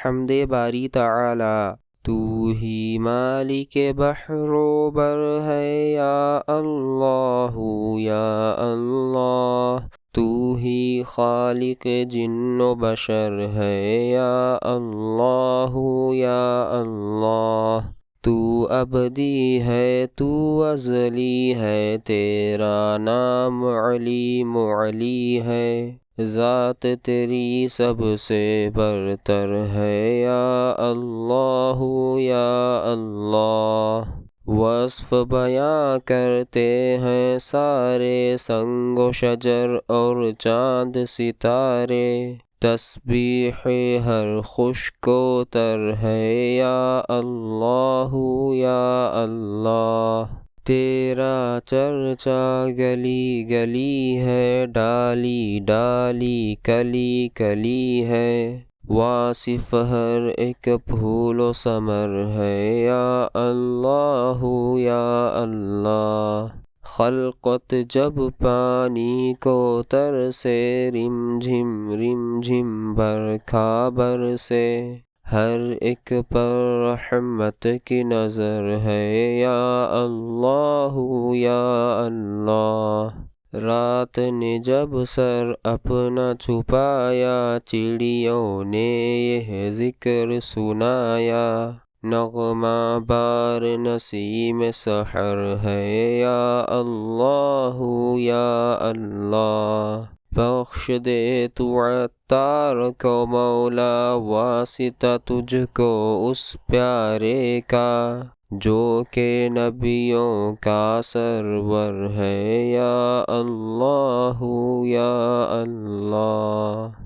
حمد باری تعالی۔ تو ہی مالک بحر و بر ہے یا اللہ یا اللہ، تو ہی خالق جن و بشر ہے یا اللہ یا اللہ۔ تو ابدی ہے تو ازلی ہے، تیرا نام علیم علی ہے، ذات تیری سب سے برتر ہے یا اللہ یا اللہ۔ وصف بیاں کرتے ہیں سارے سنگ و شجر اور چاند ستارے، تسبیح ہر خشک و تر ہے یا اللہ یا اللہ۔ تیرا چرچا گلی گلی ہے، ڈالی ڈالی کلی کلی ہے، واصف ہر ایک پھول و ثمر ہے یا اللہ یا اللہ۔ خلقت جب پانی کو تر سے، رم جھم برکھا برسے، ہر ایک پر رحمت کی نظر ہے یا اللہ یا اللہ۔ رات نے جب سر اپنا چھپایا، چڑیوں نے یہ ذکر سنایا، نغمہ بار نسیم سحر ہے یا اللہ یا اللہ۔ بخش دے تو عطار کو مولا، واسطہ تجھ کو اس پیارے کا، جو کہ نبیوں کا سرور ہے یا اللہ یا اللہ۔